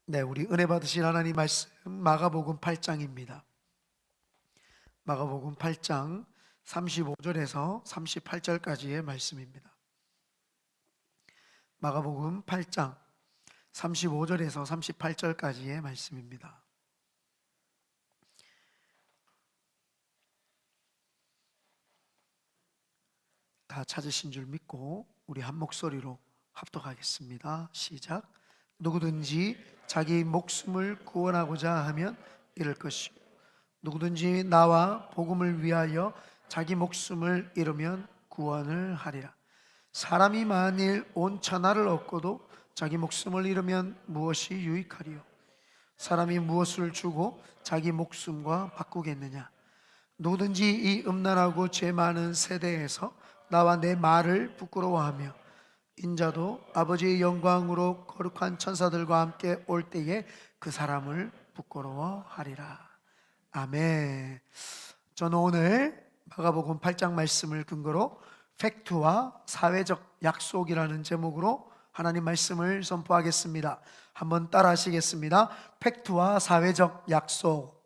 네, 우리 은혜 받으신 하나님 말씀 마가복음 8장입니다. 마가복음 8장 35절에서 38절까지의 말씀입니다. 마가복음 8장 35절에서 38절까지의 말씀입니다. 다 찾으신 줄 믿고 우리 한 목소리로 합독하겠습니다. 시작. 누구든지 자기 목숨을 구원하고자 하면 잃을 것이요 누구든지 나와 복음을 위하여 자기 목숨을 잃으면 구원을 하리라. 사람이 만일 온 천하를 얻고도 자기 목숨을 잃으면 무엇이 유익하리요? 사람이 무엇을 주고 자기 목숨과 바꾸겠느냐? 누구든지 이 음란하고 죄 많은 세대에서 나와 내 말을 부끄러워하며 인자도 아버지의 영광으로 거룩한 천사들과 함께 올 때에 그 사람을 부끄러워하리라. 아멘. 저는 오늘 마가복음 8장 말씀을 근거로 팩트와 사회적 약속이라는 제목으로 하나님 말씀을 선포하겠습니다. 한번 따라 하시겠습니다. 팩트와 사회적 약속.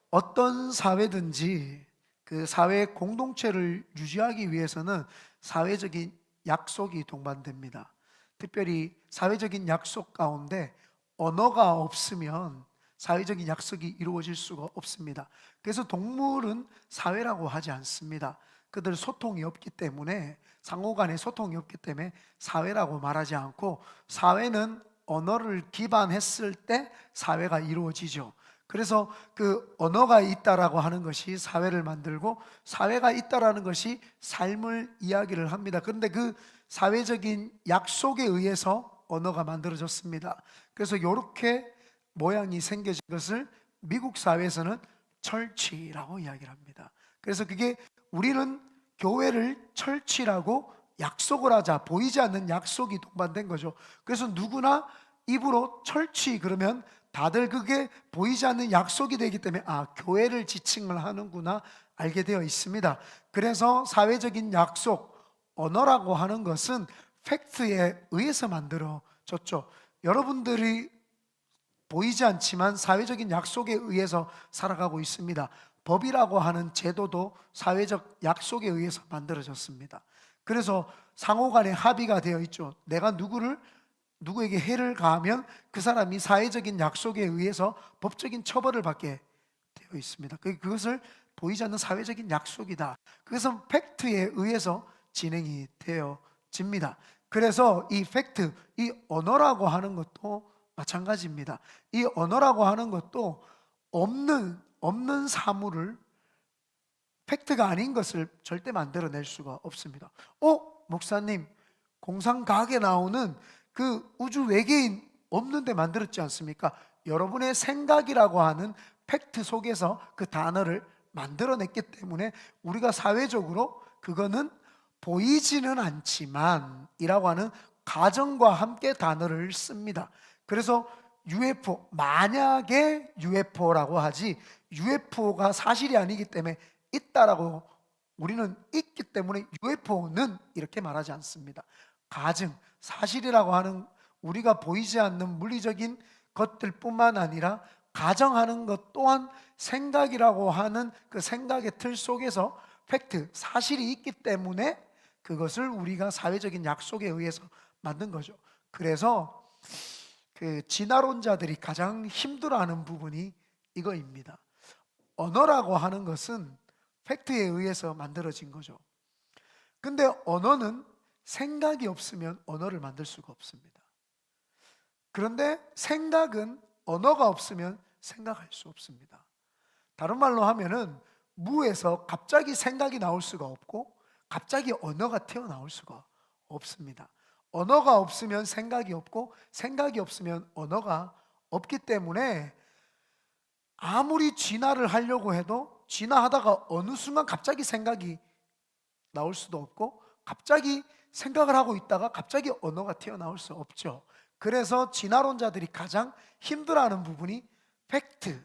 어떤 사회든지 그 사회 공동체를 유지하기 위해서는 사회적인 약속이 동반됩니다. 특별히 사회적인 약속 가운데 언어가 없으면 사회적인 약속이 이루어질 수가 없습니다. 그래서 동물은 사회라고 하지 않습니다. 그들 소통이 없기 때문에, 상호 간의 소통이 없기 때문에 사회라고 말하지 않고, 사회는 언어를 기반했을 때 사회가 이루어지죠. 그래서 그 언어가 있다라고 하는 것이 사회를 만들고, 사회가 있다라는 것이 삶을 이야기를 합니다. 그런데 그 사회적인 약속에 의해서 언어가 만들어졌습니다. 그래서 이렇게 모양이 생겨진 것을 미국 사회에서는 철치라고 이야기를 합니다. 그래서 그게, 우리는 교회를 철치라고 약속을 하자, 보이지 않는 약속이 동반된 거죠. 그래서 누구나 입으로 철치 그러면 다들 그게 보이지 않는 약속이 되기 때문에 교회를 지칭을 하는구나 알게 되어 있습니다. 그래서 사회적인 약속, 언어라고 하는 것은 팩트에 의해서 만들어졌죠. 여러분들이 보이지 않지만 사회적인 약속에 의해서 살아가고 있습니다. 법이라고 하는 제도도 사회적 약속에 의해서 만들어졌습니다. 그래서 상호 간에 합의가 되어 있죠. 내가 누구에게 해를 가하면 그 사람이 사회적인 약속에 의해서 법적인 처벌을 받게 되어 있습니다. 그것을 보이지 않는 사회적인 약속이다. 그것은 팩트에 의해서 진행이 되어집니다. 그래서 이 팩트, 이 언어라고 하는 것도 마찬가지입니다. 이 언어라고 하는 것도 없는 사물을, 팩트가 아닌 것을 절대 만들어낼 수가 없습니다. 목사님, 공상과학에 나오는 그 우주 외계인 없는데 만들었지 않습니까? 여러분의 생각이라고 하는 팩트 속에서 그 단어를 만들어냈기 때문에 우리가 사회적으로 그거는 보이지는 않지만 이라고 하는 가정과 함께 단어를 씁니다. 그래서 UFO, 만약에 UFO라고 하지, UFO가 사실이 아니기 때문에 있다라고, 우리는 있기 때문에 UFO는 이렇게 말하지 않습니다. 가정, 사실이라고 하는 우리가 보이지 않는 물리적인 것들뿐만 아니라 가정하는 것 또한 생각이라고 하는 그 생각의 틀 속에서 팩트, 사실이 있기 때문에 그것을 우리가 사회적인 약속에 의해서 만든 거죠. 그래서 그 진화론자들이 가장 힘들어하는 부분이 이거입니다. 언어라고 하는 것은 팩트에 의해서 만들어진 거죠. 근데 언어는 생각이 없으면 언어를 만들 수가 없습니다. 그런데 생각은 언어가 없으면 생각할 수 없습니다. 다른 말로 하면은 무에서 갑자기 생각이 나올 수가 없고 갑자기 언어가 튀어나올 수가 없습니다. 언어가 없으면 생각이 없고 생각이 없으면 언어가 없기 때문에 아무리 진화를 하려고 해도 진화하다가 어느 순간 갑자기 생각이 나올 수도 없고 갑자기 생각을 하고 있다가 갑자기 언어가 튀어나올 수 없죠. 그래서 진화론자들이 가장 힘들어하는 부분이 팩트에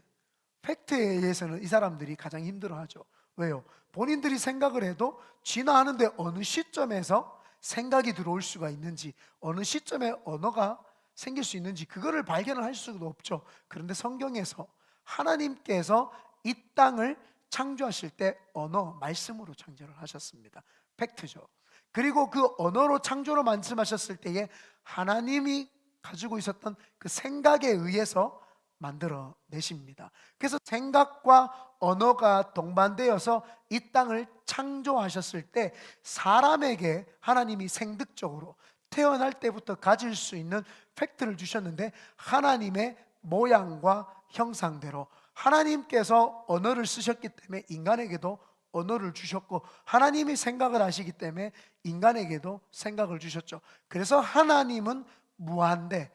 의해서는 이 사람들이 가장 힘들어하죠. 왜요? 본인들이 생각을 해도 진화하는데 어느 시점에서 생각이 들어올 수가 있는지, 어느 시점에 언어가 생길 수 있는지 그거를 발견을 할 수도 없죠. 그런데 성경에서 하나님께서 이 땅을 창조하실 때 언어, 말씀으로 창조를 하셨습니다. 팩트죠. 그리고 그 언어로 창조로 말씀하셨을 때에 하나님이 가지고 있었던 그 생각에 의해서 만들어 내십니다. 그래서 생각과 언어가 동반되어서 이 땅을 창조하셨을 때 사람에게 하나님이 생득적으로 태어날 때부터 가질 수 있는 팩트를 주셨는데, 하나님의 모양과 형상대로 하나님께서 언어를 쓰셨기 때문에 인간에게도 언어를 주셨고, 하나님이 생각을 하시기 때문에 인간에게도 생각을 주셨죠. 그래서 하나님은 무한대,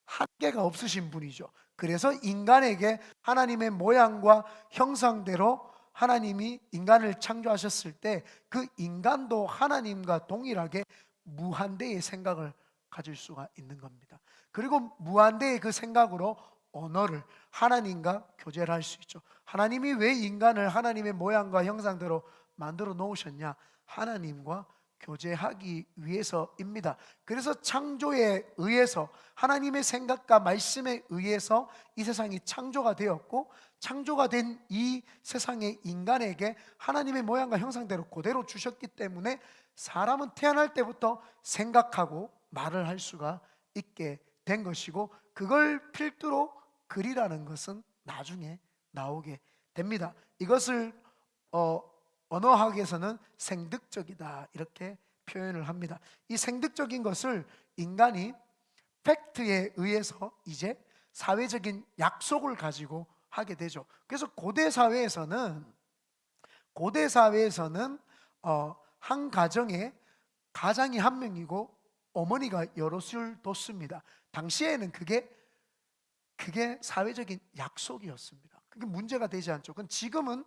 한계가 없으신 분이죠. 그래서 인간에게 하나님의 모양과 형상대로 하나님이 인간을 창조하셨을 때 그 인간도 하나님과 동일하게 무한대의 생각을 가질 수가 있는 겁니다. 그리고 무한대의 그 생각으로 언어를 하나님과 교제를 할 수 있죠. 하나님이 왜 인간을 하나님의 모양과 형상대로 만들어 놓으셨냐? 하나님과 교제하기 위해서입니다. 그래서 창조에 의해서, 하나님의 생각과 말씀에 의해서 이 세상이 창조가 되었고, 창조가 된 이 세상의 인간에게 하나님의 모양과 형상대로 그대로 주셨기 때문에 사람은 태어날 때부터 생각하고 말을 할 수가 있게 된 것이고, 그걸 필두로 글이라는 것은 나중에 나오게 됩니다. 이것을 언어학에서는 생득적이다 이렇게 표현을 합니다. 이 생득적인 것을 인간이 팩트에 의해서 이제 사회적인 약속을 가지고 하게 되죠. 그래서 고대 사회에서는 한 가정에 가장이 한 명이고 어머니가 여럿을 뒀습니다. 당시에는 그게 사회적인 약속이었습니다. 그게 문제가 되지 않죠. 그건 지금은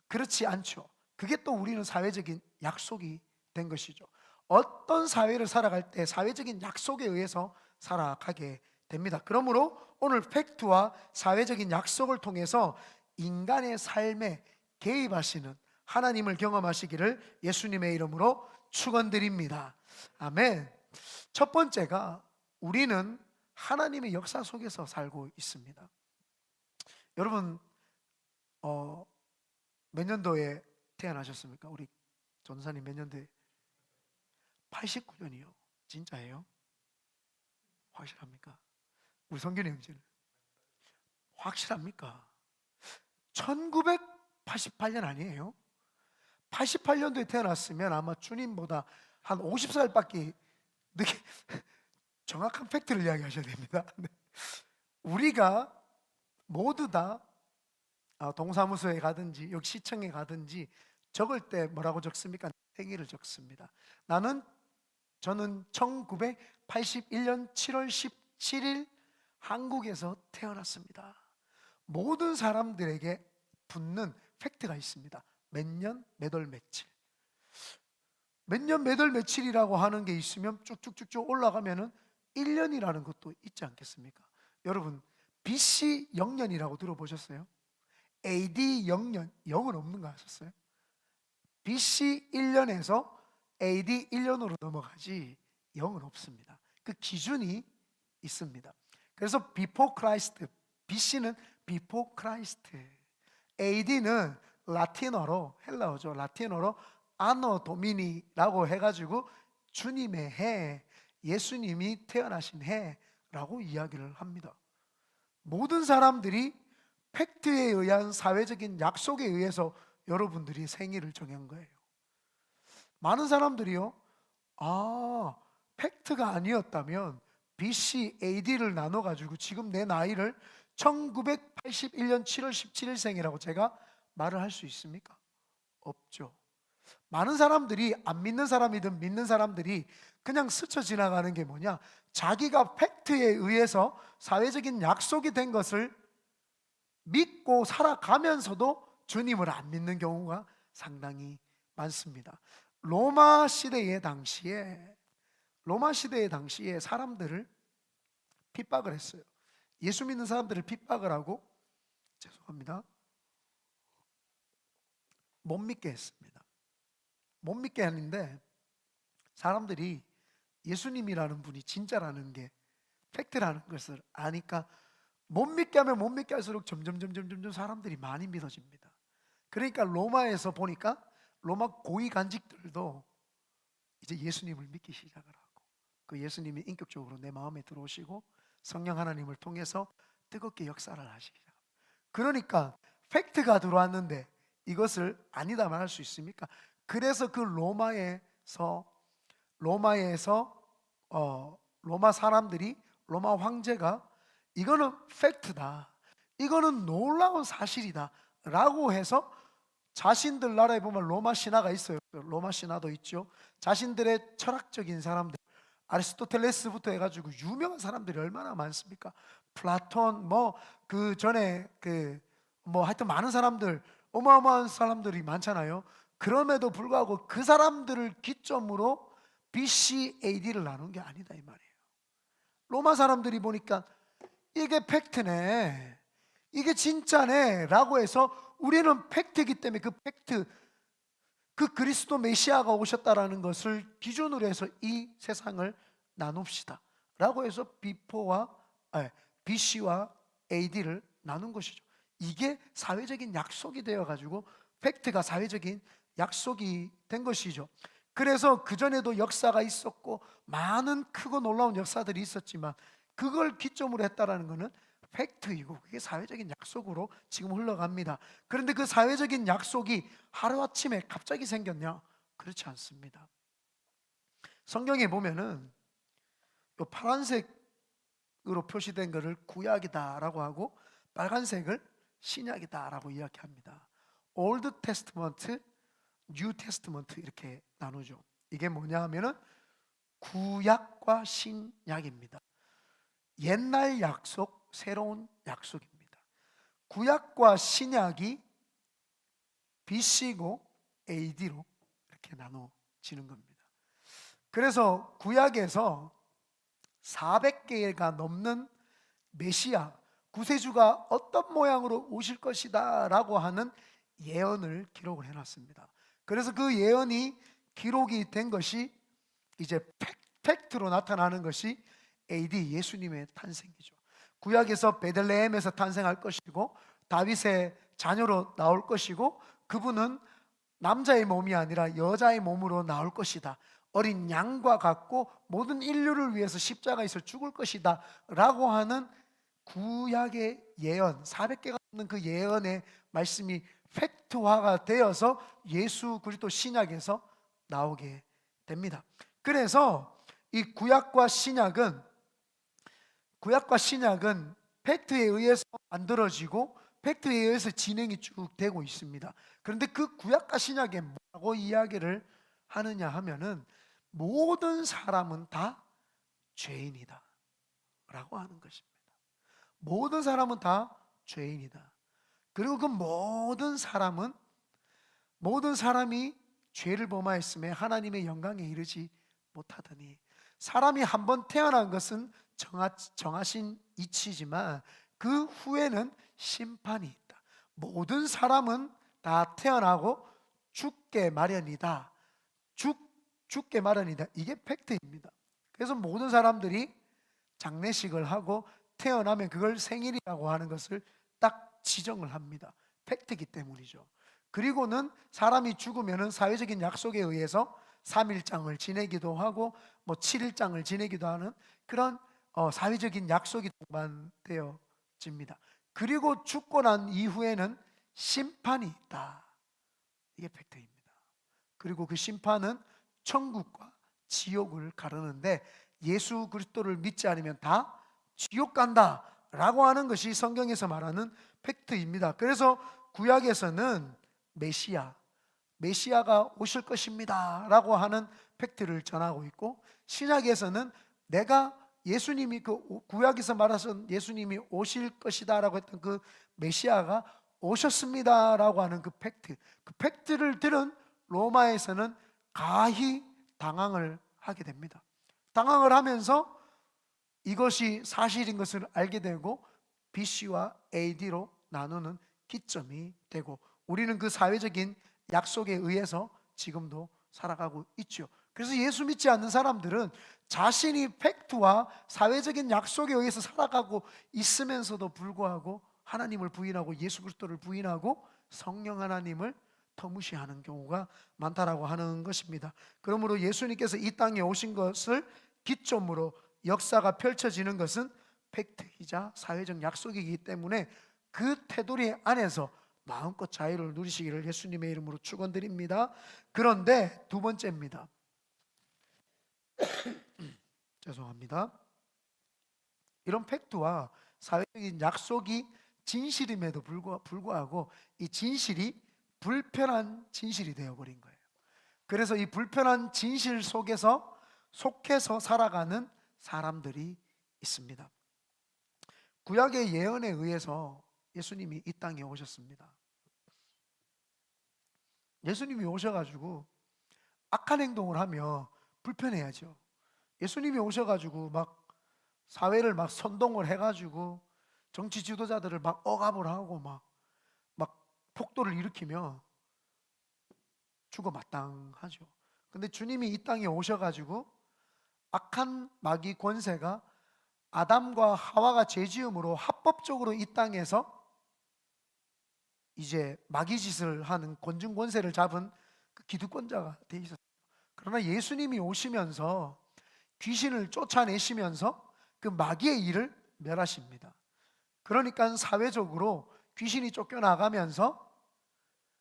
그렇지 않죠. 그게 또 우리는 사회적인 약속이 된 것이죠. 어떤 사회를 살아갈 때 사회적인 약속에 의해서 살아가게 됩니다. 그러므로 오늘 팩트와 사회적인 약속을 통해서 인간의 삶에 개입하시는 하나님을 경험하시기를 예수님의 이름으로 축원드립니다. 아멘. 첫 번째가, 우리는 하나님의 역사 속에서 살고 있습니다. 여러분 몇 년도에 태어나셨습니까? 우리 전사님 몇 년도에? 89년이요. 진짜예요? 확실합니까? 우리 성균이 형제는 확실합니까? 1988년 아니에요? 88년도에 태어났으면 아마 주님보다 한 50살밖에 늦게 정확한 팩트를 이야기하셔야 됩니다. 우리가 모두 다 동사무소에 가든지 여기 시청에 가든지 적을 때 뭐라고 적습니까? 생일을 적습니다. 저는 1981년 7월 17일 한국에서 태어났습니다. 모든 사람들에게 붙는 팩트가 있습니다. 몇 년, 몇 월, 며칠. 몇 년, 몇 월, 며칠이라고 하는 게 있으면 쭉쭉쭉쭉 올라가면은 1년이라는 것도 있지 않겠습니까? 여러분, BC 0년이라고 들어보셨어요? AD 0년, 0은 없는 거 아셨어요? BC 1년에서 AD 1년으로 넘어가지 0은 없습니다. 그 기준이 있습니다. 그래서 before Christ, BC는 before Christ, AD는 라틴어로, 헬라어죠. 라틴어로 아노 도미니라고 해가지고 주님의 해, 예수님이 태어나신 해라고 이야기를 합니다. 모든 사람들이 팩트에 의한 사회적인 약속에 의해서 여러분들이 생일을 정한 거예요. 많은 사람들이요, 팩트가 아니었다면 BC, AD를 나눠가지고 지금 내 나이를 1981년 7월 17일생이라고 제가 말을 할 수 있습니까? 없죠. 많은 사람들이, 안 믿는 사람이든 믿는 사람들이 그냥 스쳐 지나가는 게 뭐냐, 자기가 팩트에 의해서 사회적인 약속이 된 것을 믿고 살아가면서도 주님을 안 믿는 경우가 상당히 많습니다. 로마 시대의 당시에 사람들을 핍박을 했어요. 예수 믿는 사람들을 핍박을 하고, 죄송합니다, 못 믿게 했습니다. 못 믿게 했는데 사람들이 예수님이라는 분이 진짜라는 게 팩트라는 것을 아니까 못 믿게 하면 못 믿게 할수록 점점 사람들이 많이 믿어집니다. 그러니까 로마에서 보니까 로마 고위 간직들도 이제 예수님을 믿기 시작을 하고, 그 예수님이 인격적으로 내 마음에 들어오시고 성령 하나님을 통해서 뜨겁게 역사를 하시기 시작합니다. 그러니까 팩트가 들어왔는데 이것을 아니다 말할 수 있습니까? 그래서 그 로마에서 로마 사람들이, 로마 황제가 이거는 팩트다, 이거는 놀라운 사실이다 라고 해서 자신들 나라에 보면 로마 신화가 있어요. 로마 신화도 있죠. 자신들의 철학적인 사람들, 아리스토텔레스부터 해가지고 유명한 사람들이 얼마나 많습니까? 플라톤, 뭐 그 전에 뭐 하여튼 많은 사람들, 어마어마한 사람들이 많잖아요. 그럼에도 불구하고 그 사람들을 기점으로 BC, AD를 나눈 게 아니다 이 말이에요. 로마 사람들이 보니까 이게 팩트네, 이게 진짜네 라고 해서 우리는 팩트이기 때문에 그 팩트, 그 그리스도 메시아가 오셨다라는 것을 기준으로 해서 이 세상을 나눕시다 라고 해서 BC와 AD를 나눈 것이죠. 이게 사회적인 약속이 되어가지고 팩트가 사회적인 약속이 된 것이죠. 그래서 그전에도 역사가 있었고 많은 크고 놀라운 역사들이 있었지만 그걸 기점으로 했다라는 것은 팩트이고 그게 사회적인 약속으로 지금 흘러갑니다. 그런데 그 사회적인 약속이 하루아침에 갑자기 생겼냐? 그렇지 않습니다. 성경에 보면은 요 파란색으로 표시된 것을 구약이다라고 하고 빨간색을 신약이다라고 이야기합니다. 올드 테스트먼트, 뉴 테스트먼트 이렇게 나누죠. 이게 뭐냐 하면은 구약과 신약입니다. 옛날 약속, 새로운 약속입니다. 구약과 신약이 BC고 AD로 이렇게 나눠지는 겁니다. 그래서 구약에서 400개가 넘는 메시아, 구세주가 어떤 모양으로 오실 것이다 라고 하는 예언을 기록을 해놨습니다. 그래서 그 예언이 기록이 된 것이 이제 팩트로 나타나는 것이 AD 예수님의 탄생이죠. 구약에서 베들레헴에서 탄생할 것이고 다윗의 자녀로 나올 것이고 그분은 남자의 몸이 아니라 여자의 몸으로 나올 것이다, 어린 양과 같고 모든 인류를 위해서 십자가에서 죽을 것이다 라고 하는 구약의 예언, 400개가 넘는 그 예언의 말씀이 팩트화가 되어서 예수 그리스도 신약에서 나오게 됩니다. 그래서 이 구약과 신약은 팩트에 의해서 만들어지고 팩트에 의해서 진행이 쭉 되고 있습니다. 그런데 그 구약과 신약에 뭐라고 이야기를 하느냐 하면은 모든 사람은 다 죄인이다 라고 하는 것입니다. 모든 사람은 다 죄인이다. 그리고 그 모든 사람이 죄를 범하였음에 하나님의 영광에 이르지 못하더니, 사람이 한번 태어난 것은 정하신 이치지만 그 후에는 심판이 있다. 모든 사람은 다 태어나고 죽게 마련이다. 죽게 마련이다. 이게 팩트입니다. 그래서 모든 사람들이 장례식을 하고 태어나면 그걸 생일이라고 하는 것을 딱 지정을 합니다. 팩트이기 때문이죠. 그리고는 사람이 죽으면 사회적인 약속에 의해서 3일장을 지내기도 하고 뭐 7일장을 지내기도 하는 그런 사회적인 약속이 동반되어집니다. 그리고 죽고 난 이후에는 심판이 있다. 이게 팩트입니다. 그리고 그 심판은 천국과 지옥을 가르는데 예수 그리스도를 믿지 않으면 다 지옥 간다 라고 하는 것이 성경에서 말하는 팩트입니다. 그래서 구약에서는 메시아가 오실 것입니다 라고 하는 팩트를 전하고 있고, 신약에서는 내가 예수님이 구약에서 말하신 예수님이 오실 것이다 라고 했던 그 메시아가 오셨습니다 라고 하는 그 팩트를 들은 로마에서는 가히 당황을 하게 됩니다. 당황을 하면서 이것이 사실인 것을 알게 되고 BC와 AD로 나누는 기점이 되고, 우리는 그 사회적인 약속에 의해서 지금도 살아가고 있죠. 그래서 예수 믿지 않는 사람들은 자신이 팩트와 사회적인 약속에 의해서 살아가고 있으면서도 불구하고 하나님을 부인하고 예수 그리스도를 부인하고 성령 하나님을 터무시하는 경우가 많다라고 하는 것입니다. 그러므로 예수님께서 이 땅에 오신 것을 기점으로 역사가 펼쳐지는 것은 팩트이자 사회적 약속이기 때문에 그 테두리 안에서 마음껏 자유를 누리시기를 예수님의 이름으로 축원드립니다. 그런데 두 번째입니다. 죄송합니다. 이런 팩트와 사회적인 약속이 진실임에도 불구하고 이 진실이 불편한 진실이 되어버린 거예요. 그래서 이 불편한 진실 속해서 살아가는 사람들이 있습니다. 구약의 예언에 의해서 예수님이 이 땅에 오셨습니다. 예수님이 오셔가지고 악한 행동을 하며 불편해야죠. 예수님이 오셔가지고 막 사회를 막 선동을 해가지고 정치 지도자들을 막 억압을 하고 막 폭도를 일으키며 죽어 마땅하죠. 근데 주님이 이 땅에 오셔가지고 악한 마귀 권세가 아담과 하와가 죄지음으로 합법적으로 이 땅에서 이제 마귀 짓을 하는 권중 권세를 잡은 그 기득권자가 돼 있었어요. 그러나 예수님이 오시면서 귀신을 쫓아내시면서 그 마귀의 일을 멸하십니다. 그러니까 사회적으로 귀신이 쫓겨나가면서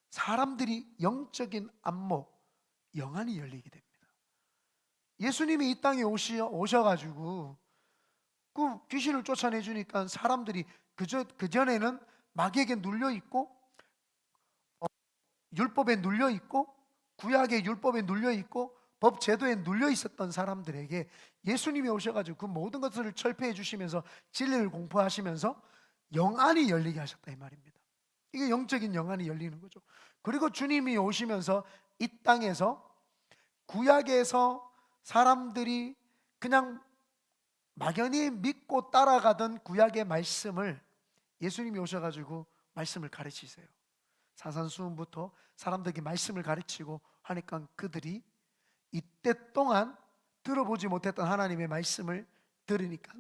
사람들이 영적인 안목, 영안이 열리게 됩니다. 예수님이 이 땅에 오셔가지고 그 귀신을 쫓아내주니까 사람들이 그전에는 마귀에게 눌려있고 율법에 눌려있고 구약의 율법에 눌려있고 법 제도에 눌려있었던 사람들에게 예수님이 오셔가지고 그 모든 것들을 철폐해 주시면서 진리를 공포하시면서 영안이 열리게 하셨다 이 말입니다. 이게 영적인 영안이 열리는 거죠. 그리고 주님이 오시면서 이 땅에서 구약에서 사람들이 그냥 막연히 믿고 따라가던 구약의 말씀을 예수님이 오셔가지고 말씀을 가르치세요. 사산수훈부터 사람들에게 말씀을 가르치고 하니까 그들이 이때 동안 들어보지 못했던 하나님의 말씀을 들으니까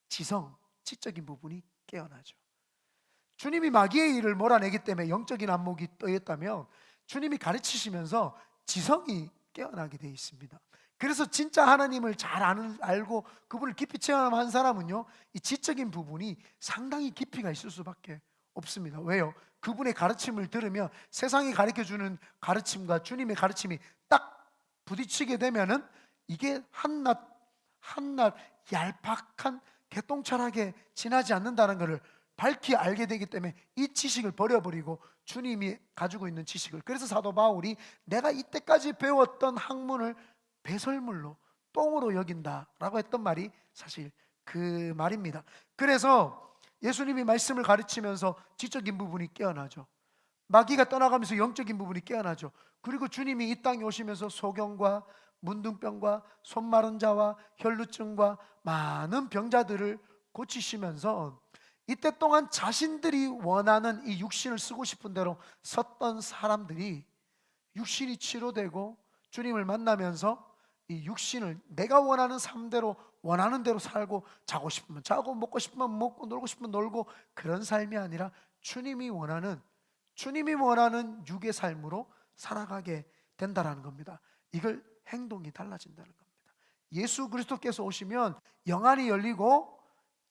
지적인 부분이 깨어나죠. 주님이 마귀의 일을 몰아내기 때문에 영적인 안목이 떠있다면 주님이 가르치시면서 지성이 깨어나게 되어 있습니다. 그래서 진짜 하나님을 잘 알고 그분을 깊이 체험한 사람은요, 이 지적인 부분이 상당히 깊이가 있을 수밖에 없습니다. 왜요? 그분의 가르침을 들으면 세상이 가르쳐주는 가르침과 주님의 가르침이 딱 부딪히게 되면은 이게 한낱 얄팍한 개똥철하게 지나지 않는다는 것을 밝히 알게 되기 때문에 이 지식을 버려버리고 주님이 가지고 있는 지식을, 그래서 사도 바울이 내가 이때까지 배웠던 학문을 배설물로 똥으로 여긴다라고 했던 말이 사실 그 말입니다. 그래서 예수님이 말씀을 가르치면서 지적인 부분이 깨어나죠. 마귀가 떠나가면서 영적인 부분이 깨어나죠. 그리고 주님이 이 땅에 오시면서 소경과 문둥병과 손마른 자와 혈루증과 많은 병자들을 고치시면서 이때 동안 자신들이 원하는 이 육신을 쓰고 싶은 대로 섰던 사람들이 육신이 치료되고 주님을 만나면서 이 육신을 내가 원하는 삶대로 원하는 대로 살고, 자고 싶으면 자고 먹고 싶으면 먹고 놀고 싶으면 놀고, 그런 삶이 아니라 주님이 원하는 육의 삶으로 살아가게 된다라는 겁니다. 이걸 행동이 달라진다는 겁니다. 예수 그리스도께서 오시면 영안이 열리고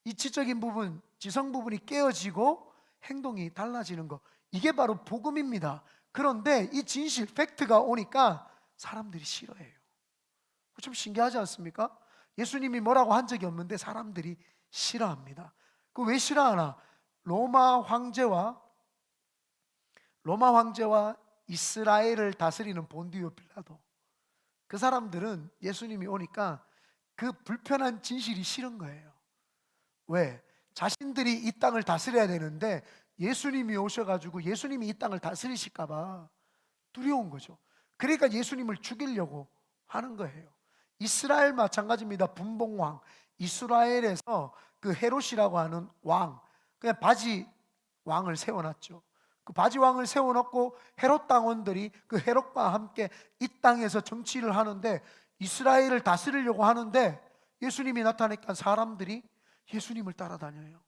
이 지적인 부분, 지성 부분이 깨어지고 행동이 달라지는 것, 이게 바로 복음입니다. 그런데 이 진실, 팩트가 오니까 사람들이 싫어해요. 좀 신기하지 않습니까? 예수님이 뭐라고 한 적이 없는데 사람들이 싫어합니다. 그 왜 싫어하나? 로마 황제와 이스라엘을 다스리는 본디오 빌라도, 그 사람들은 예수님이 오니까 그 불편한 진실이 싫은 거예요. 왜? 자신들이 이 땅을 다스려야 되는데 예수님이 오셔가지고 예수님이 이 땅을 다스리실까 봐 두려운 거죠. 그러니까 예수님을 죽이려고 하는 거예요. 이스라엘 마찬가지입니다. 분봉왕, 이스라엘에서 그 헤롯이라고 하는 왕, 그냥 바지 왕을 세워놨죠. 그 바지 왕을 세워놓고 헤롯 당원들이 그 헤롯과 함께 이 땅에서 정치를 하는데 이스라엘을 다스리려고 하는데 예수님이 나타나니까 사람들이 예수님을 따라다녀요.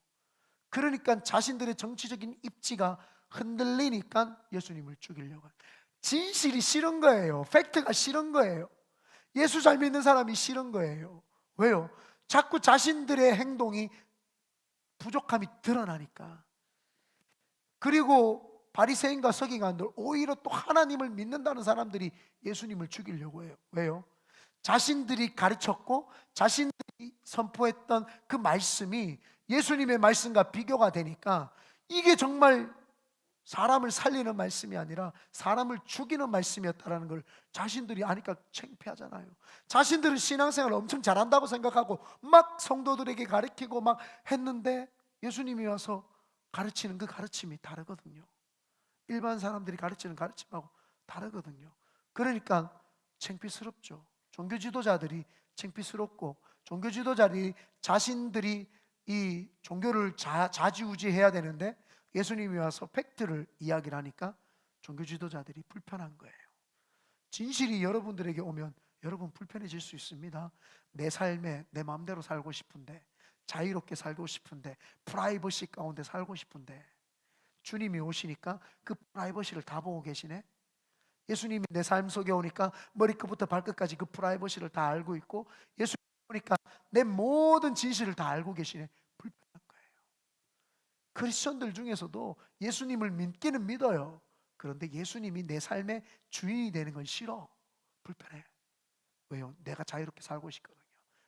그러니까 자신들의 정치적인 입지가 흔들리니까 예수님을 죽이려고 해요. 진실이 싫은 거예요. 팩트가 싫은 거예요. 예수 잘 믿는 사람이 싫은 거예요. 왜요? 자꾸 자신들의 행동이 부족함이 드러나니까. 그리고 바리새인과 서기관들, 오히려 또 하나님을 믿는다는 사람들이 예수님을 죽이려고 해요. 왜요? 자신들이 가르쳤고 자신들이 선포했던 그 말씀이 예수님의 말씀과 비교가 되니까 이게 정말 사람을 살리는 말씀이 아니라 사람을 죽이는 말씀이었다는 걸 자신들이 아니까 창피하잖아요. 자신들은 신앙생활을 엄청 잘한다고 생각하고 막 성도들에게 가르치고 막 했는데 예수님이 와서 가르치는 그 가르침이 다르거든요. 일반 사람들이 가르치는 가르침하고 다르거든요. 그러니까 창피스럽죠. 종교 지도자들이 창피스럽고, 종교 지도자들이 자신들이 이 종교를 좌지우지해야 되는데 예수님이 와서 팩트를 이야기를 하니까 종교 지도자들이 불편한 거예요. 진실이 여러분들에게 오면 여러분 불편해질 수 있습니다. 내 삶에 내 마음대로 살고 싶은데, 자유롭게 살고 싶은데, 프라이버시 가운데 살고 싶은데 주님이 오시니까 그 프라이버시를 다 보고 계시네. 예수님이 내 삶 속에 오니까 머리끝부터 발끝까지 그 프라이버시를 다 알고 있고, 예수님이 오니까 내 모든 진실을 다 알고 계시네. 불편한 거예요. 크리스천들 중에서도 예수님을 믿기는 믿어요. 그런데 예수님이 내 삶의 주인이 되는 건 싫어. 불편해. 왜요? 내가 자유롭게 살고 싶거든요.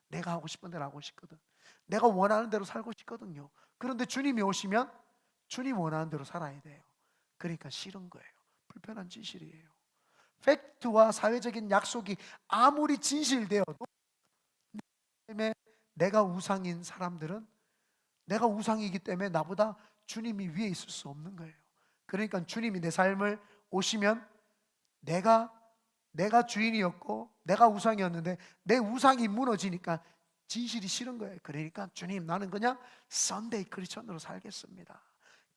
내가 하고 싶은 대로 하고 싶거든. 내가 원하는 대로 살고 싶거든요. 그런데 주님이 오시면 주님 원하는 대로 살아야 돼요. 그러니까 싫은 거예요. 불편한 진실이에요. 팩트와 사회적인 약속이 아무리 진실되어도 내가 우상인 사람들은, 내가 우상이기 때문에 나보다 주님이 위에 있을 수 없는 거예요. 그러니까 주님이 내 삶을 오시면 내가 주인이었고 내가 우상이었는데 내 우상이 무너지니까 진실이 싫은 거예요. 그러니까 주님, 나는 그냥 썬데이 크리스천으로 살겠습니다.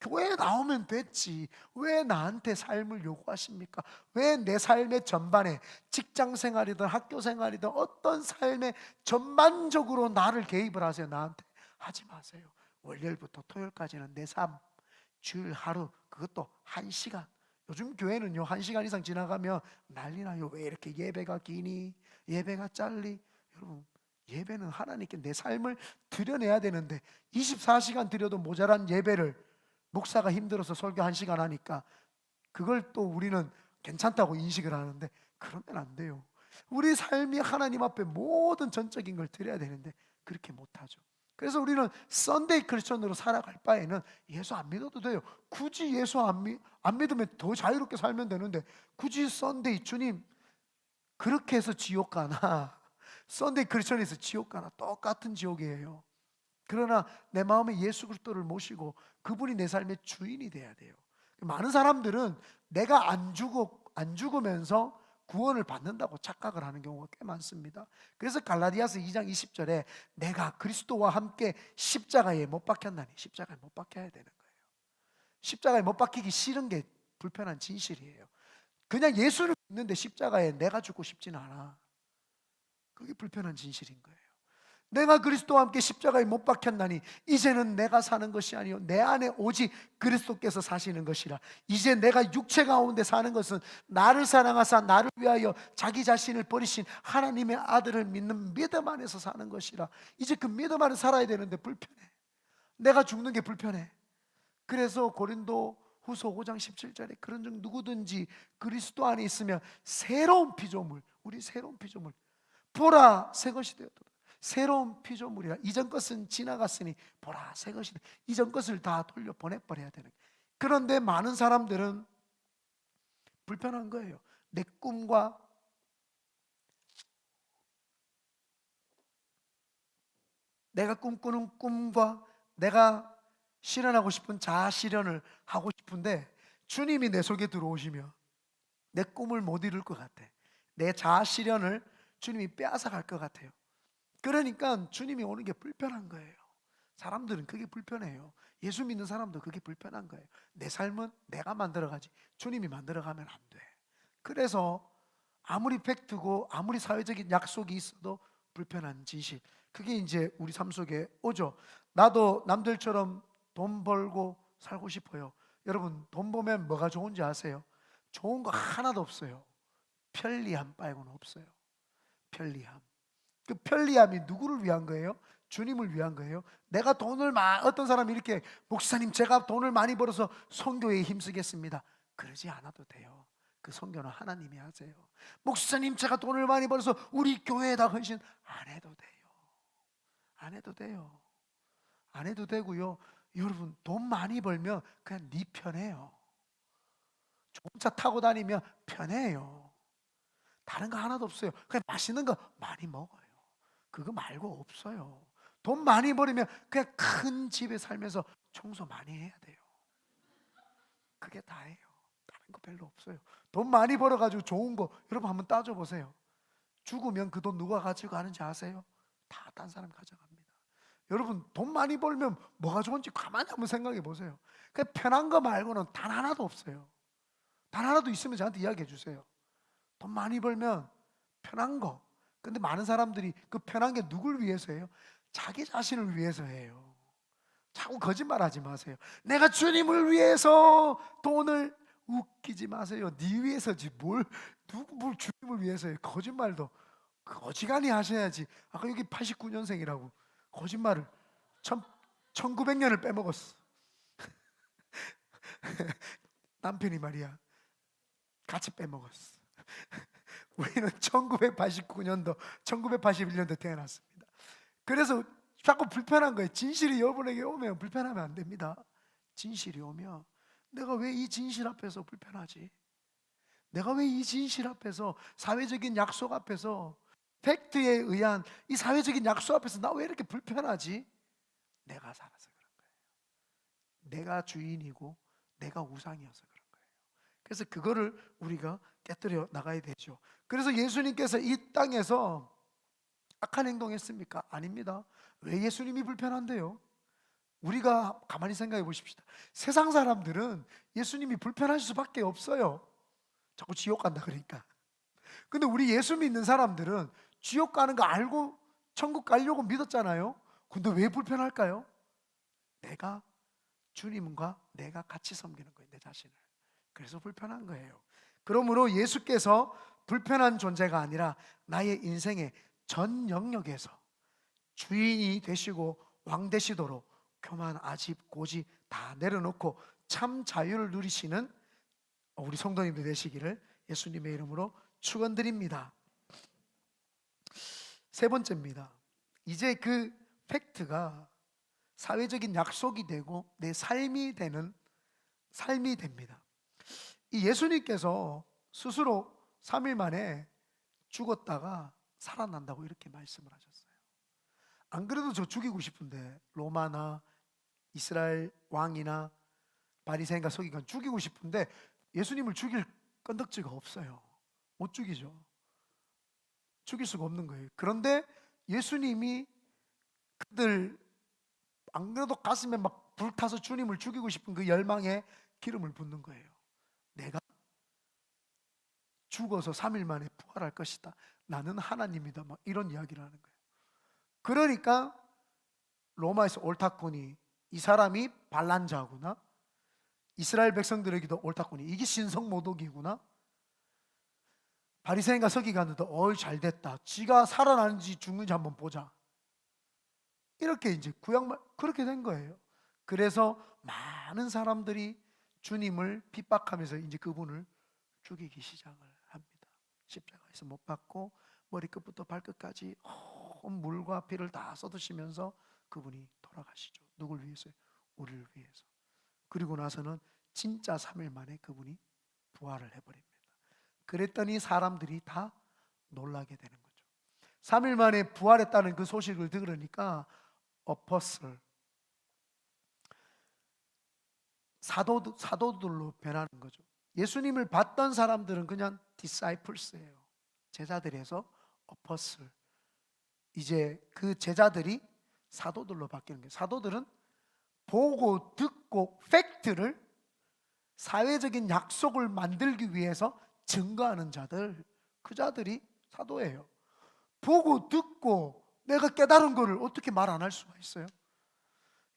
교회에 나오면 됐지 왜 나한테 삶을 요구하십니까? 왜 내 삶의 전반에, 직장 생활이든 학교 생활이든 어떤 삶의 전반적으로 나를 개입을 하세요? 나한테 하지 마세요. 월요일부터 토요일까지는 내 삶, 주일 하루, 그것도 1시간. 요즘 교회는요 1시간 이상 지나가면 난리 나요. 왜 이렇게 예배가 기니? 예배가 짧니? 여러분, 예배는 하나님께 내 삶을 드려내야 되는데 24시간 드려도 모자란 예배를 목사가 힘들어서 설교 1시간 하니까 그걸 또 우리는 괜찮다고 인식을 하는데, 그러면 안 돼요. 우리 삶이 하나님 앞에 모든 전적인 걸 드려야 되는데 그렇게 못하죠. 그래서 우리는 썬데이 크리스천으로 살아갈 바에는 예수 안 믿어도 돼요. 굳이 예수 안 믿으면 더 자유롭게 살면 되는데 굳이 썬데이, 주님 그렇게 해서 지옥 가나? 썬데이 크리스천에서 지옥 가나? 똑같은 지옥이에요. 그러나 내 마음에 예수 그리스도를 모시고 그분이 내 삶의 주인이 돼야 돼요. 많은 사람들은 내가 안 죽으면서 구원을 받는다고 착각을 하는 경우가 꽤 많습니다. 그래서 갈라디아서 2장 20절에 내가 그리스도와 함께 십자가에 못 박혔나니, 십자가에 못 박혀야 되는 거예요. 십자가에 못 박히기 싫은 게 불편한 진실이에요. 그냥 예수를 믿는데 십자가에 내가 죽고 싶지는 않아. 그게 불편한 진실인 거예요. 내가 그리스도와 함께 십자가에 못 박혔나니 이제는 내가 사는 것이 아니요 내 안에 오직 그리스도께서 사시는 것이라. 이제 내가 육체 가운데 사는 것은 나를 사랑하사 나를 위하여 자기 자신을 버리신 하나님의 아들을 믿는 믿음 안에서 사는 것이라. 이제 그 믿음 안에 살아야 되는데 불편해. 내가 죽는 게 불편해. 그래서 고린도 후서 5장 17절에 그런 중 누구든지 그리스도 안에 있으면 새로운 피조물, 우리 새로운 피조물, 보라 새 것이 되었다. 새로운 피조물이라. 이전 것은 지나갔으니 보라 새 것이다. 이전 것을 다 돌려 보내버려야 되는. 그런데 많은 사람들은 불편한 거예요. 내 꿈과 내가 꿈꾸는 꿈과 내가 실현하고 싶은 자아 실현을 하고 싶은데 주님이 내 속에 들어오시면 내 꿈을 못 이룰 것 같아. 내 자아 실현을 주님이 빼앗아 갈 것 같아요. 그러니까 주님이 오는 게 불편한 거예요. 사람들은 그게 불편해요. 예수 믿는 사람도 그게 불편한 거예요. 내 삶은 내가 만들어가지 주님이 만들어가면 안 돼. 그래서 아무리 팩트고 아무리 사회적인 약속이 있어도 불편한 진실, 그게 이제 우리 삶 속에 오죠. 나도 남들처럼 돈 벌고 살고 싶어요. 여러분, 돈 보면 뭐가 좋은지 아세요? 좋은 거 하나도 없어요. 편리함 빼고는 없어요. 편리함. 그 편리함이 누구를 위한 거예요? 주님을 위한 거예요. 내가 어떤 사람이 이렇게, 목사님 제가 돈을 많이 벌어서 선교에 힘쓰겠습니다, 그러지 않아도 돼요. 그 선교는 하나님이 하세요. 목사님 제가 돈을 많이 벌어서 우리 교회에다 헌신, 안 해도 돼요. 안 해도 돼요. 안 해도 되고요. 여러분, 돈 많이 벌면 그냥 네 편해요. 좋은 차 타고 다니면 편해요. 다른 거 하나도 없어요. 그냥 맛있는 거 많이 먹어요. 그거 말고 없어요. 돈 많이 벌으면 그냥 큰 집에 살면서 청소 많이 해야 돼요. 그게 다예요. 다른 거 별로 없어요. 돈 많이 벌어가지고 좋은 거, 여러분 한번 따져보세요. 죽으면 그 돈 누가 가지고 가는지 아세요? 다 딴 사람이 가져갑니다. 여러분, 돈 많이 벌면 뭐가 좋은지 가만히 한번 생각해 보세요. 그냥 편한 거 말고는 단 하나도 없어요. 단 하나도 있으면 저한테 이야기해 주세요. 돈 많이 벌면 편한 거. 근데 많은 사람들이 그 편한 게 누굴 위해서예요? 자기 자신을 위해서 해요. 자꾸 거짓말 하지 마세요. 내가 주님을 위해서 돈을, 웃기지 마세요. 네 위해서지 뭘 주님을 위해서 해요. 거짓말도 거지간히 하셔야지. 아까 여기 89년생이라고 거짓말을 1900년을 빼먹었어. 남편이 말이야, 같이 빼먹었어. 우리는 1989년도 1981년도 태어났습니다. 그래서 자꾸 불편한 거예요. 진실이 여러분에게 오면 불편하면 안 됩니다. 진실이 오면, 내가 왜 이 진실 앞에서 불편하지? 내가 왜 이 진실 앞에서, 사회적인 약속 앞에서, 팩트에 의한 이 사회적인 약속 앞에서 나 왜 이렇게 불편하지? 내가 살아서 그런 거예요. 내가 주인이고 내가 우상이어서 그런 거예요. 그래서 그거를 우리가 깨뜨려 나가야 되죠. 그래서 예수님께서 이 땅에서 악한 행동했습니까? 아닙니다. 왜 예수님이 불편한데요? 우리가 가만히 생각해 보십시다. 세상 사람들은 예수님이 불편하실 수밖에 없어요. 자꾸 지옥 간다 그러니까. 근데 우리 예수 믿는 사람들은 지옥 가는 거 알고 천국 가려고 믿었잖아요. 근데 왜 불편할까요? 내가 주님과 내가 같이 섬기는 거예요, 내 자신을. 그래서 불편한 거예요. 그러므로 예수께서 불편한 존재가 아니라 나의 인생의 전 영역에서 주인이 되시고 왕 되시도록 교만, 아집, 고집 다 내려놓고 참 자유를 누리시는 우리 성도님들 되시기를 예수님의 이름으로 축원드립니다. 세 번째입니다. 이제 그 팩트가 사회적인 약속이 되고 내 삶이 됩니다. 이 예수님께서 스스로 3일 만에 죽었다가 살아난다고 이렇게 말씀을 하셨어요. 안 그래도 저 죽이고 싶은데, 로마나 이스라엘 왕이나 바리새인과 서기관 죽이고 싶은데 예수님을 죽일 건덕지가 없어요. 못 죽이죠. 죽일 수가 없는 거예요. 그런데 예수님이 그들, 안 그래도 가슴에 막 불타서 주님을 죽이고 싶은 그 열망에 기름을 붓는 거예요. 내가 죽어서 3일 만에 부활할 것이다. 나는 하나님이다. 막 이런 이야기를 하는 거예요. 그러니까 로마에서 옳다꾸니 이 사람이 반란자구나, 이스라엘 백성들에게도 옳다꾸니 이게 신성모독이구나, 바리새인과 서기관들도 잘됐다, 지가 살아나는지 죽는지 한번 보자, 이렇게 이제 구약말 그렇게 된 거예요. 그래서 많은 사람들이 주님을 핍박하면서 이제 그분을 죽이기 시작을 합니다. 십자가에서 못 박고 머리끝부터 발끝까지 온 물과 피를 다 쏟으시면서 그분이 돌아가시죠. 누굴 위해서요? 우리를 위해서. 그리고 나서는 진짜 3일 만에 그분이 부활을 해버립니다. 그랬더니 사람들이 다 놀라게 되는 거죠. 3일 만에 부활했다는 그 소식을 들으니까 어퍼슬, 사도들로 변하는 거죠. 예수님을 봤던 사람들은 그냥 디사이플스예요. 제자들에서 어퍼슬, 이제 그 제자들이 사도들로 바뀌는 거예요. 사도들은 보고 듣고 팩트를, 사회적인 약속을 만들기 위해서 증거하는 자들, 그 자들이 사도예요. 보고 듣고 내가 깨달은 거를 어떻게 말 안 할 수가 있어요?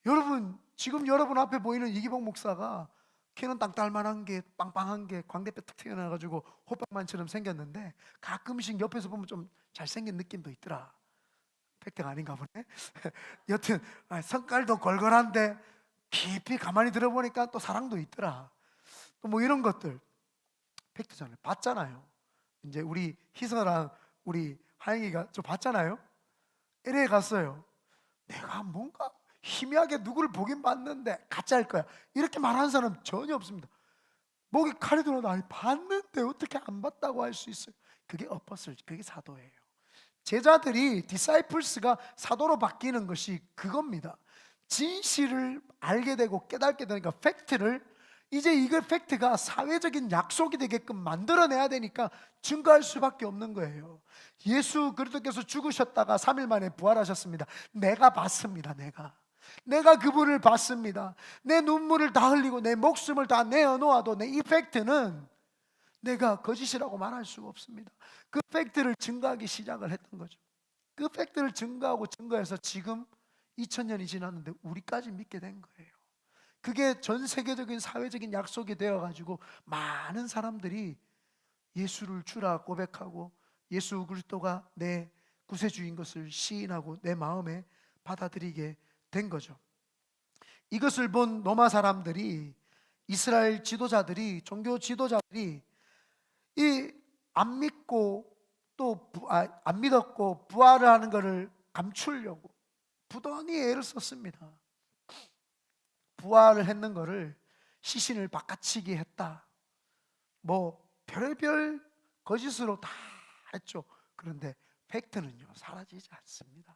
여러분, 지금 여러분 앞에 보이는 이기복 목사가 키는 땅딸만한 게, 빵빵한 게 광대뼈 툭 튀어나와가지고 호빵만처럼 생겼는데 가끔씩 옆에서 보면 좀 잘생긴 느낌도 있더라. 팩트가 아닌가 보네. 여튼 성깔도 걸걸한데 깊이 가만히 들어보니까 또 사랑도 있더라. 또 뭐 이런 것들 팩트잖아요. 봤잖아요. 이제 우리 희서랑 우리 하영이가 저 봤잖아요. LA 갔어요. 내가 뭔가 희미하게 누구를 보긴 봤는데 가짜일 거야, 이렇게 말하는 사람 전혀 없습니다. 목에 칼이 들어도 아니 봤는데 어떻게 안 봤다고 할 수 있어요? 그게 어퍼슬, 그게 사도예요. 제자들이 디사이플스가 사도로 바뀌는 것이 그겁니다. 진실을 알게 되고 깨닫게 되니까 팩트를, 이제 이걸 팩트가 사회적인 약속이 되게끔 만들어내야 되니까 증거할 수밖에 없는 거예요. 예수 그리스도께서 죽으셨다가 3일 만에 부활하셨습니다. 내가 봤습니다. 내가 그분을 봤습니다. 내 눈물을 다 흘리고 내 목숨을 다 내어놓아도 내 이 팩트는 내가 거짓이라고 말할 수가 없습니다. 그 팩트를 증거하기 시작을 했던 거죠. 그 팩트를 증거하고 증거해서 지금 2000년이 지났는데 우리까지 믿게 된 거예요. 그게 전 세계적인 사회적인 약속이 되어가지고 많은 사람들이 예수를 주라 고백하고 예수 그리스도가 내 구세주인 것을 시인하고 내 마음에 받아들이게 된 거죠. 이것을 본 로마 사람들이, 이스라엘 지도자들이, 종교 지도자들이 이 안 믿고 또 안 믿었고 부활을 하는 것을 감추려고 부단히 애를 썼습니다. 부활을 했는 것을 시신을 바꿔치기 했다, 뭐 별의별 거짓으로 다 했죠. 그런데 팩트는요 사라지지 않습니다.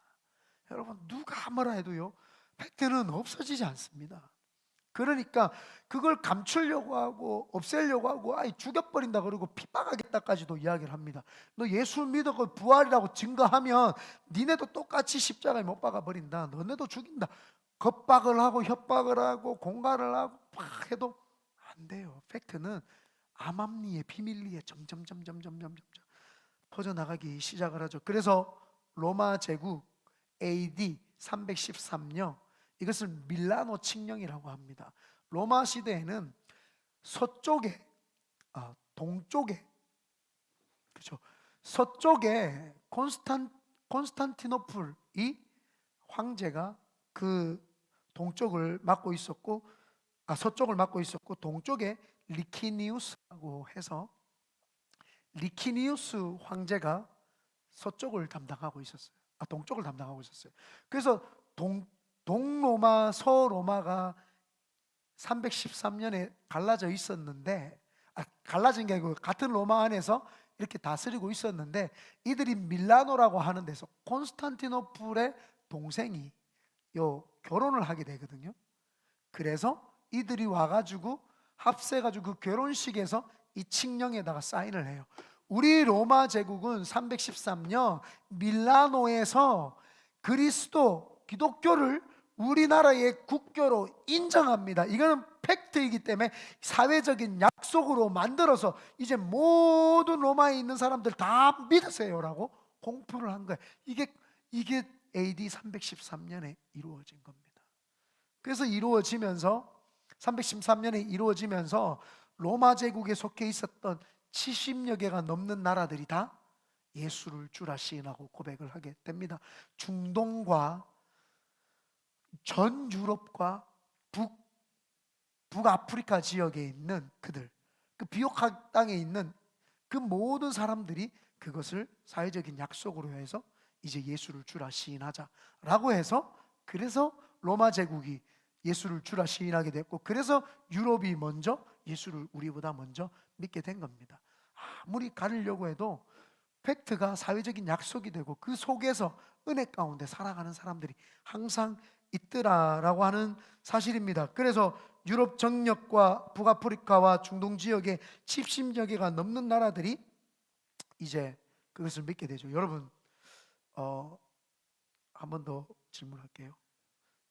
여러분, 누가 뭐라 해도요 팩트는 없어지지 않습니다. 그러니까 그걸 감추려고 하고 없애려고 하고 아예 죽여버린다 그러고 핍박하겠다까지도 이야기를 합니다. 너 예수 믿었고 부활이라고 증거하면 니네도 똑같이 십자가에 못 박아버린다, 너네도 죽인다, 겁박을 하고 협박을 하고 공갈을 하고 막 해도 안 돼요. 팩트는 암암리에 비밀리에 점점점점점점점 퍼져나가기 시작을 하죠. 그래서 로마 제국 AD 313년, 이것을 밀라노 칙령이라고 합니다. 로마 시대에는 서쪽에 동쪽에, 그렇죠, 서쪽에 콘스탄티노플이 황제가 그 동쪽을 맡고 있었고, 서쪽을 맡고 있었고, 동쪽에 리키니우스라고 해서 리키니우스 황제가 서쪽을 담당하고 있었어요. 동쪽을 담당하고 있었어요. 그래서 동로마, 서로마가 313년에 갈라져 있었는데, 갈라진 게 아니고 같은 로마 안에서 이렇게 다스리고 있었는데, 이들이 밀라노라고 하는 데서 콘스탄티노플의 동생이 결혼을 하게 되거든요. 그래서 이들이 와가지고 합세가지고 그 결혼식에서 이 칙령에다가 사인을 해요. 우리 로마 제국은 313년 밀라노에서 그리스도 기독교를 우리나라의 국교로 인정합니다. 이거는 팩트이기 때문에 사회적인 약속으로 만들어서 이제 모든 로마에 있는 사람들 다 믿으세요라고 공표를 한 거예요. 이게 AD 313년에 이루어진 겁니다. 그래서 313년에 이루어지면서 로마 제국에 속해 있었던 70여 개가 넘는 나라들이 다 예수를 주라 시인하고 고백을 하게 됩니다. 중동과 전 유럽과 북아프리카 지역에 있는 그들, 그 비옥한 땅에 있는 그 모든 사람들이 그것을 사회적인 약속으로 해서 이제 예수를 주라 시인하자라고 해서, 그래서 로마 제국이 예수를 주라 시인하게 됐고, 그래서 유럽이 먼저 예수를 우리보다 먼저 믿게 된 겁니다. 아무리 가리려고 해도 팩트가 사회적인 약속이 되고 그 속에서 은혜 가운데 살아가는 사람들이 항상 있더라라고 하는 사실입니다. 그래서 유럽 정역과 북아프리카와 중동 지역의 70여 개가 넘는 나라들이 이제 그것을 믿게 되죠. 여러분, 한 번 더 질문할게요.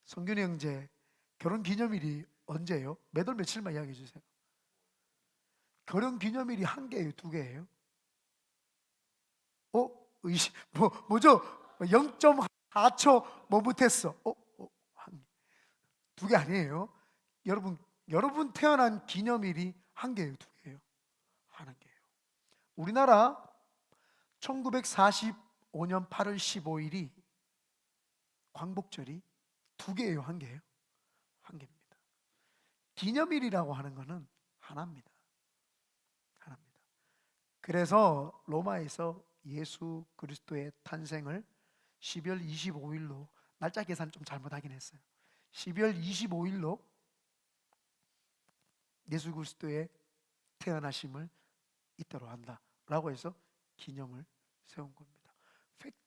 성균이 형제 결혼 기념일이 언제예요? 몇 월 며칠만 이야기해 주세요. 결혼 기념일이 한 개예요, 두 개예요? 뭐죠? 0.4초 뭐 못했어. 두 개 아니에요. 여러분 태어난 기념일이 한 개예요, 두 개예요? 하나 개예요. 우리나라 1945년 8월 15일이 광복절이 두 개예요, 한 개예요? 한 개입니다. 기념일이라고 하는 것은 하나입니다. 하나입니다. 그래서 로마에서 예수 그리스도의 탄생을 12월 25일로, 날짜 계산 좀 잘못하긴 했어요. 12월 25일로 예수 그리스도의 태어나심을 잇도록 한다라고 해서 기념을 세운 겁니다.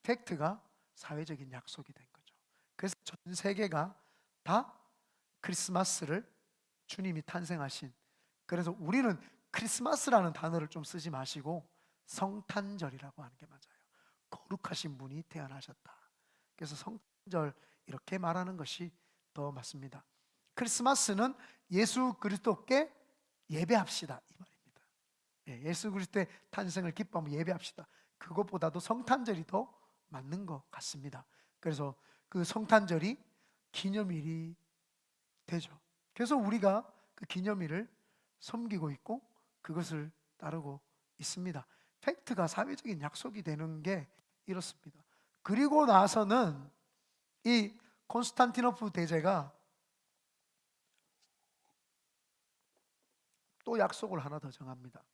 팩트가 사회적인 약속이 된 거죠. 그래서 전 세계가 다 크리스마스를, 주님이 탄생하신, 그래서 우리는 크리스마스라는 단어를 좀 쓰지 마시고 성탄절이라고 하는 게 맞아요. 거룩하신 분이 태어나셨다. 그래서 성탄절 이렇게 말하는 것이 더 맞습니다. 크리스마스는 예수 그리스도께 예배합시다 이 말입니다. 예수 그리스도의 탄생을 기뻐하며 예배합시다. 그것보다도 성탄절이 더 맞는 것 같습니다. 그래서 그 성탄절이 기념일이 되죠. 그래서 우리가 그 기념일을 섬기고 있고 그것을 따르고 있습니다. 팩트가 사회적인 약속이 되는 게 이렇습니다. 그리고 나서는 이 콘스탄티노플 대제가 또 약속을 하나 더 정합니다.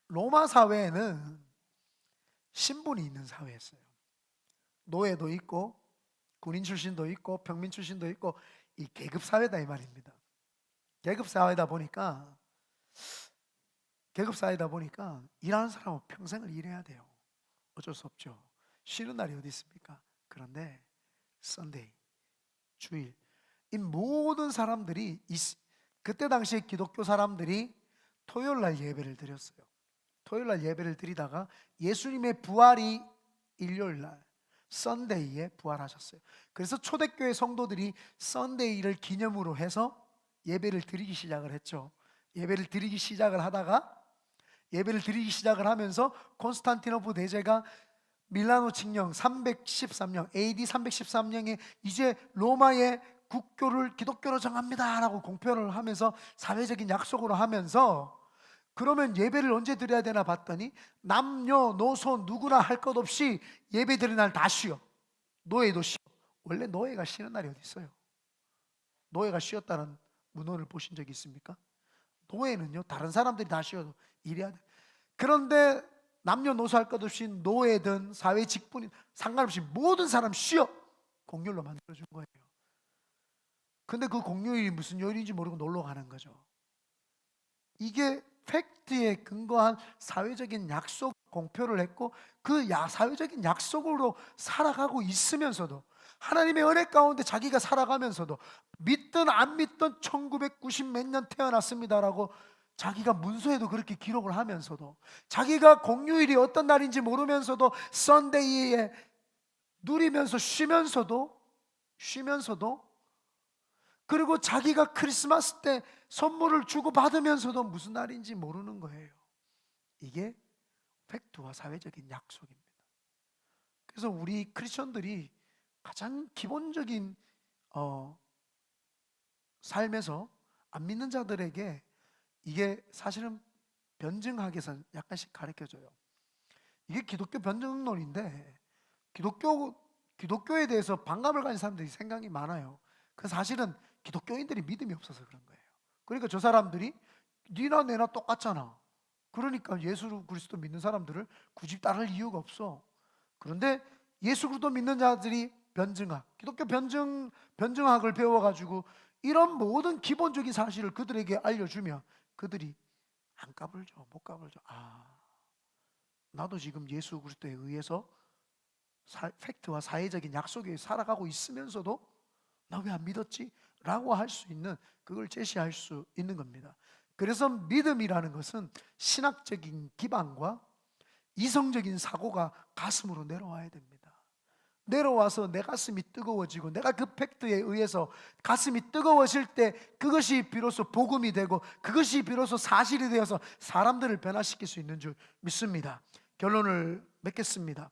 로마 사회에는 신분이 있는 사회였어요. 노예도 있고 군인 출신도 있고 평민 출신도 있고 이 계급 사회다 이 말입니다. 계급 사회다 보니까 일하는 사람은 평생을 일해야 돼요. 어쩔 수 없죠. 쉬는 날이 어디 있습니까? 그런데 썬데이, 주일, 이 모든 사람들이 그때 당시에 기독교 사람들이 토요일 날 예배를 드렸어요. 토요일 날 예배를 드리다가 예수님의 부활이 일요일 날 썬데이에 부활하셨어요. 그래서 초대교회 성도들이 썬데이를 기념으로 해서 예배를 드리기 시작을 했죠. 예배를 드리기 시작을 하면서 콘스탄티노플 대제가 밀라노 칙령 313년 AD 313년에 이제 로마의 국교를 기독교로 정합니다 라고 공표를 하면서 사회적인 약속으로 하면서, 그러면 예배를 언제 드려야 되나 봤더니 남녀노소 누구나 할 것 없이 예배 드리는 날 다 쉬어. 노예도 쉬어. 원래 노예가 쉬는 날이 어디 있어요? 노예가 쉬었다는 문헌을 보신 적이 있습니까? 노예는요, 다른 사람들이 다 쉬어도 일해야 돼. 그런데 남녀노소 할 것 없이 노예든 사회 직분인 상관없이 모든 사람 쉬어. 공휴일로 만들어준 거예요. 근데 그 공휴일이 무슨 요일인지 모르고 놀러 가는 거죠. 이게 팩트에 근거한 사회적인 약속 공표를 했고, 그 사회적인 약속으로 살아가고 있으면서도, 하나님의 은혜 가운데 자기가 살아가면서도, 믿든 안 믿든 1990 몇 년 태어났습니다라고 자기가 문서에도 그렇게 기록을 하면서도, 자기가 공휴일이 어떤 날인지 모르면서도 썬데이에 누리면서 쉬면서도, 그리고 자기가 크리스마스 때 선물을 주고 받으면서도 무슨 날인지 모르는 거예요. 이게 팩트와 사회적인 약속입니다. 그래서 우리 크리스천들이 가장 기본적인 삶에서 안 믿는 자들에게 이게 사실은 변증하기 위해서 약간씩 가르쳐줘요. 이게 기독교 변증론인데, 기독교에 대해서 반감을 가진 사람들이 생각이 많아요. 그 사실은 기독교인들이 믿음이 없어서 그런 거예요. 그러니까 저 사람들이 니나 내나 똑같잖아. 그러니까 예수 그리스도 믿는 사람들을 굳이 따를 이유가 없어. 그런데 예수 그리스도 믿는 자들이 기독교 변증학을 배워가지고 이런 모든 기본적인 사실을 그들에게 알려주면 그들이 안 까불죠. 못 까불죠. 나도 지금 예수 그리스도에 의해서 팩트와 사회적인 약속에 살아가고 있으면서도 나 왜 안 믿었지? 라고 할 수 있는, 그걸 제시할 수 있는 겁니다. 그래서 믿음이라는 것은 신학적인 기반과 이성적인 사고가 가슴으로 내려와야 됩니다. 내려와서 내 가슴이 뜨거워지고, 내가 그 팩트에 의해서 가슴이 뜨거워질 때 그것이 비로소 복음이 되고, 그것이 비로소 사실이 되어서 사람들을 변화시킬 수 있는 줄 믿습니다. 결론을 맺겠습니다.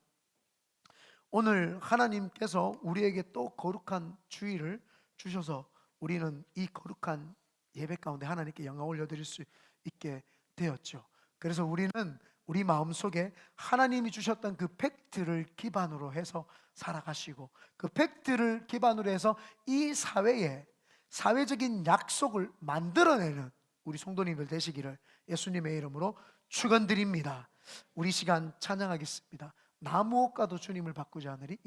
오늘 하나님께서 우리에게 또 거룩한 주일을 주셔서 우리는 이 거룩한 예배 가운데 하나님께 영광 올려드릴 수 있게 되었죠. 그래서 우리는 우리 마음속에 하나님이 주셨던 그 팩트를 기반으로 해서 살아가시고, 그 팩트를 기반으로 해서 이 사회에 사회적인 약속을 만들어내는 우리 성도님들 되시기를 예수님의 이름으로 축원드립니다. 우리 시간 찬양하겠습니다. 나무옥과도 주님을 바꾸지 않으리.